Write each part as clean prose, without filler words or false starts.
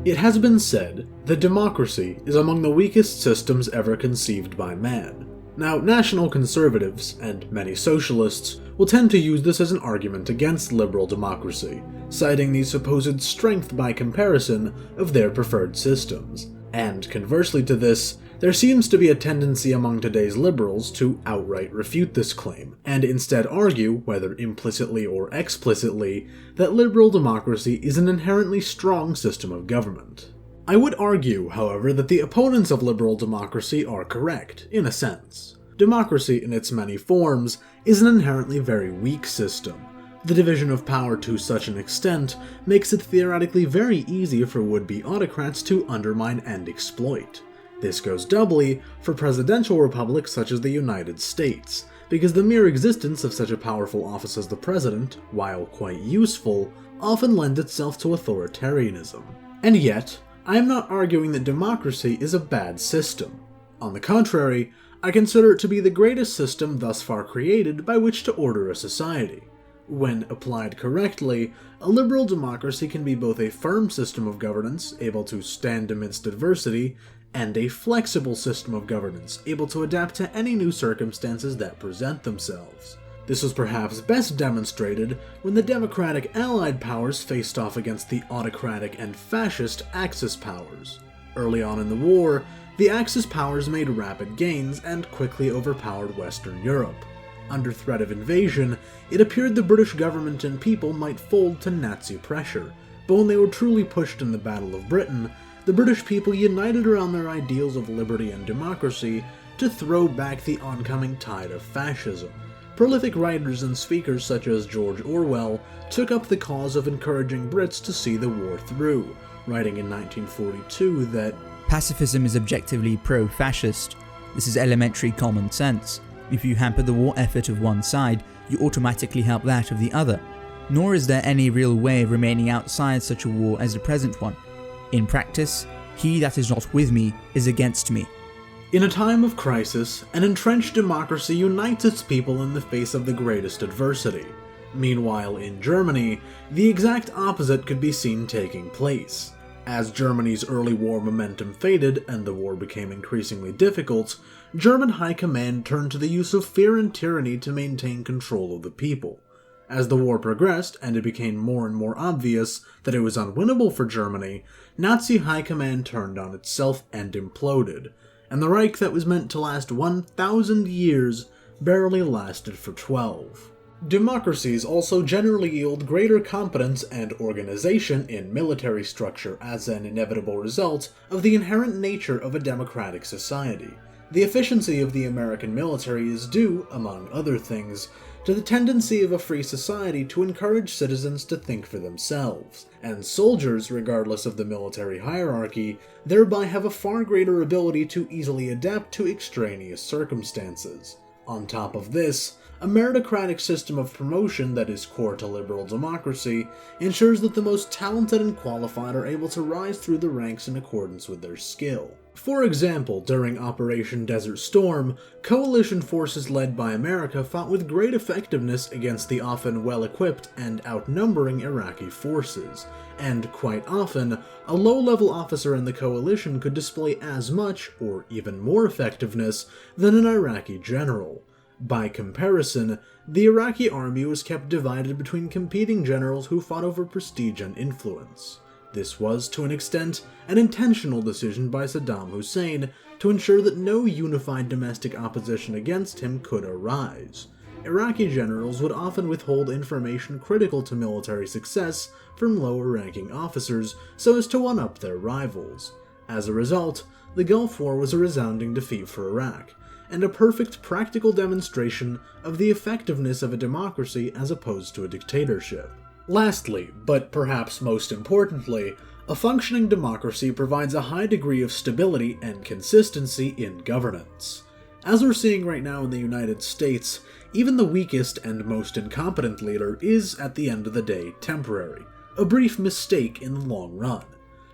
It has been said that democracy is among the weakest systems ever conceived by man. Now, national conservatives, and many socialists, will tend to use this as an argument against liberal democracy, citing the supposed strength by comparison of their preferred systems. And conversely to this, there seems to be a tendency among today's liberals to outright refute this claim, and instead argue, whether implicitly or explicitly, that liberal democracy is an inherently strong system of government. I would argue, however, that the opponents of liberal democracy are correct, in a sense. Democracy, in its many forms, is an inherently very weak system. The division of power to such an extent makes it theoretically very easy for would-be autocrats to undermine and exploit. This goes doubly for presidential republics such as the United States, because the mere existence of such a powerful office as the president, while quite useful, often lends itself to authoritarianism. And yet, I am not arguing that democracy is a bad system. On the contrary, I consider it to be the greatest system thus far created by which to order a society. When applied correctly, a liberal democracy can be both a firm system of governance, able to stand amidst adversity, and a flexible system of governance, able to adapt to any new circumstances that present themselves. This was perhaps best demonstrated when the democratic Allied powers faced off against the autocratic and fascist Axis powers. Early on in the war, the Axis powers made rapid gains and quickly overpowered Western Europe. Under threat of invasion, it appeared the British government and people might fold to Nazi pressure, but when they were truly pushed in the Battle of Britain, the British people united around their ideals of liberty and democracy to throw back the oncoming tide of fascism. Prolific writers and speakers such as George Orwell took up the cause of encouraging Brits to see the war through, writing in 1942 that pacifism is objectively pro-fascist. This is elementary common sense. If you hamper the war effort of one side, you automatically help that of the other. Nor is there any real way of remaining outside such a war as the present one. In practice, he that is not with me is against me. In a time of crisis, an entrenched democracy unites its people in the face of the greatest adversity. Meanwhile, in Germany, the exact opposite could be seen taking place. As Germany's early war momentum faded and the war became increasingly difficult, German high command turned to the use of fear and tyranny to maintain control of the people. As the war progressed and it became more and more obvious that it was unwinnable for Germany, Nazi high command turned on itself and imploded, and the Reich that was meant to last 1,000 years barely lasted for 12. Democracies also generally yield greater competence and organization in military structure as an inevitable result of the inherent nature of a democratic society. The efficiency of the American military is due, among other things, to the tendency of a free society to encourage citizens to think for themselves, and soldiers, regardless of the military hierarchy, thereby have a far greater ability to easily adapt to extraneous circumstances. On top of this, a meritocratic system of promotion that is core to liberal democracy ensures that the most talented and qualified are able to rise through the ranks in accordance with their skill. For example, during Operation Desert Storm, coalition forces led by America fought with great effectiveness against the often well-equipped and outnumbering Iraqi forces, and quite often, a low-level officer in the coalition could display as much, or even more effectiveness, than an Iraqi general. By comparison, the Iraqi army was kept divided between competing generals who fought over prestige and influence. This was, to an extent, an intentional decision by Saddam Hussein to ensure that no unified domestic opposition against him could arise. Iraqi generals would often withhold information critical to military success from lower-ranking officers so as to one-up their rivals. As a result, the Gulf War was a resounding defeat for Iraq, and a perfect practical demonstration of the effectiveness of a democracy as opposed to a dictatorship. Lastly, but perhaps most importantly, a functioning democracy provides a high degree of stability and consistency in governance. As we're seeing right now in the United States, even the weakest and most incompetent leader is, at the end of the day, temporary, a brief mistake in the long run.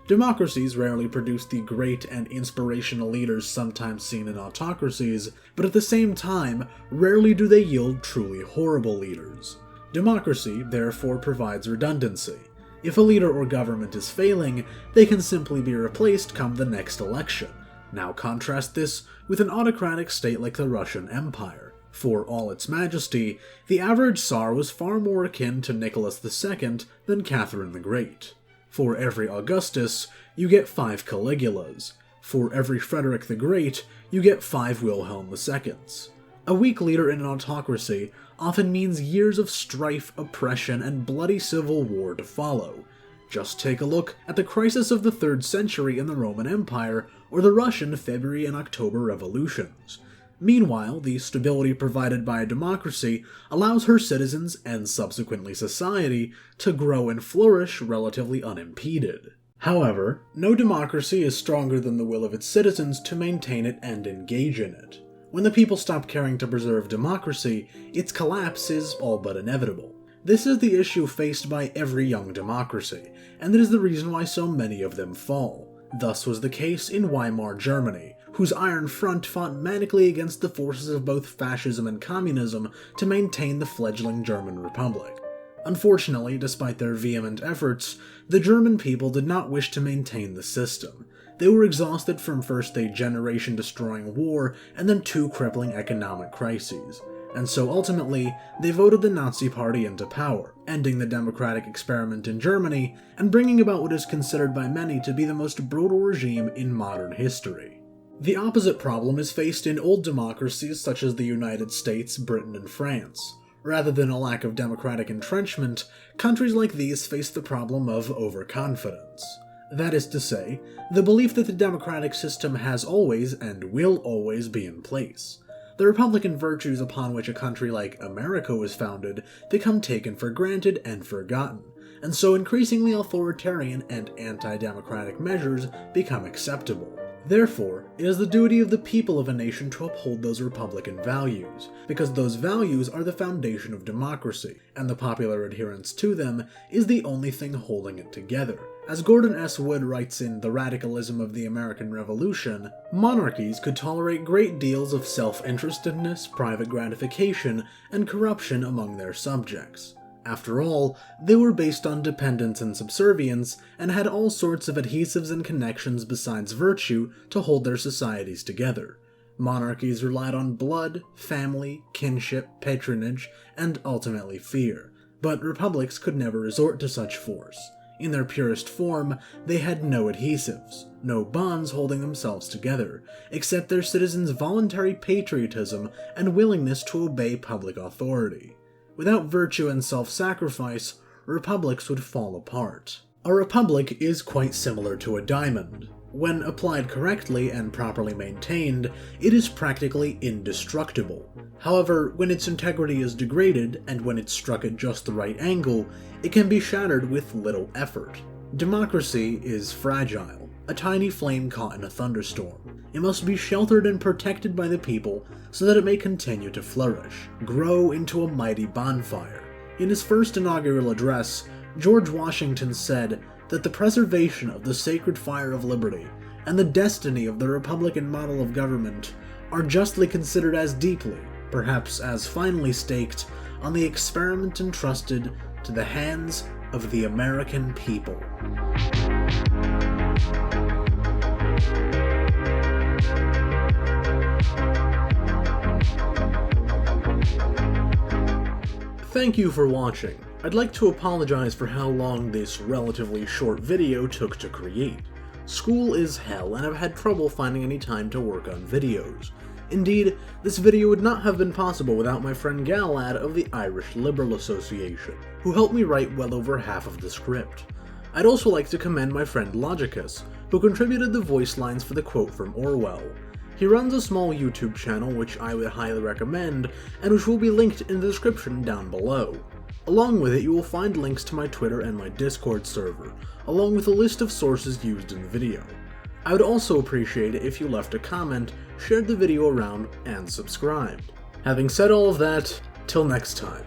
Democracies rarely produce the great and inspirational leaders sometimes seen in autocracies, but at the same time, rarely do they yield truly horrible leaders. Democracy, therefore, provides redundancy. If a leader or government is failing, they can simply be replaced come the next election. Now contrast this with an autocratic state like the Russian Empire. For all its majesty, the average Tsar was far more akin to Nicholas II than Catherine the Great. For every Augustus, you get 5 Caligulas. For every Frederick the Great, you get 5 Wilhelm IIs. A weak leader in an autocracy often means years of strife, oppression, and bloody civil war to follow. Just take a look at the crisis of the 3rd century in the Roman Empire or the Russian February and October revolutions. Meanwhile, the stability provided by a democracy allows her citizens, and subsequently society, to grow and flourish relatively unimpeded. However, no democracy is stronger than the will of its citizens to maintain it and engage in it. When the people stop caring to preserve democracy, its collapse is all but inevitable. This is the issue faced by every young democracy, and it is the reason why so many of them fall. Thus was the case in Weimar Germany, whose Iron Front fought manically against the forces of both fascism and communism to maintain the fledgling German Republic. Unfortunately, despite their vehement efforts, the German people did not wish to maintain the system. They were exhausted from first a generation-destroying war and then 2 crippling economic crises. And so ultimately, they voted the Nazi Party into power, ending the democratic experiment in Germany and bringing about what is considered by many to be the most brutal regime in modern history. The opposite problem is faced in old democracies such as the United States, Britain, and France. Rather than a lack of democratic entrenchment, countries like these face the problem of overconfidence. That is to say, the belief that the democratic system has always and will always be in place. The republican virtues upon which a country like America was founded become taken for granted and forgotten, and so increasingly authoritarian and anti-democratic measures become acceptable. Therefore, it is the duty of the people of a nation to uphold those republican values, because those values are the foundation of democracy, and the popular adherence to them is the only thing holding it together. As Gordon S. Wood writes in The Radicalism of the American Revolution, monarchies could tolerate great deals of self-interestedness, private gratification, and corruption among their subjects. After all, they were based on dependence and subservience, and had all sorts of adhesives and connections besides virtue to hold their societies together. Monarchies relied on blood, family, kinship, patronage, and ultimately fear. But republics could never resort to such force. In their purest form, they had no adhesives, no bonds holding themselves together, except their citizens' voluntary patriotism and willingness to obey public authority. Without virtue and self-sacrifice, republics would fall apart. A republic is quite similar to a diamond. When applied correctly and properly maintained, it is practically indestructible. However, when its integrity is degraded, and when it's struck at just the right angle, it can be shattered with little effort. Democracy is fragile, a tiny flame caught in a thunderstorm. It must be sheltered and protected by the people so that it may continue to flourish, grow into a mighty bonfire. In his first inaugural address, George Washington said that the preservation of the sacred fire of liberty and the destiny of the Republican model of government are justly considered as deeply, perhaps as finally staked, on the experiment entrusted to the hands of the American people. Thank you for watching. I'd like to apologize for how long this relatively short video took to create. School is hell, and I've had trouble finding any time to work on videos. Indeed, this video would not have been possible without my friend Gallalad of the Irish Liberal Association, who helped me write well over half of the script. I'd also like to commend my friend Logicus, who contributed the voice lines for the quote from Orwell. He runs a small YouTube channel which I would highly recommend, and which will be linked in the description down below. Along with it, you will find links to my Twitter and my Discord server, along with a list of sources used in the video. I would also appreciate it if you left a comment, shared the video around, and subscribed. Having said all of that, till next time.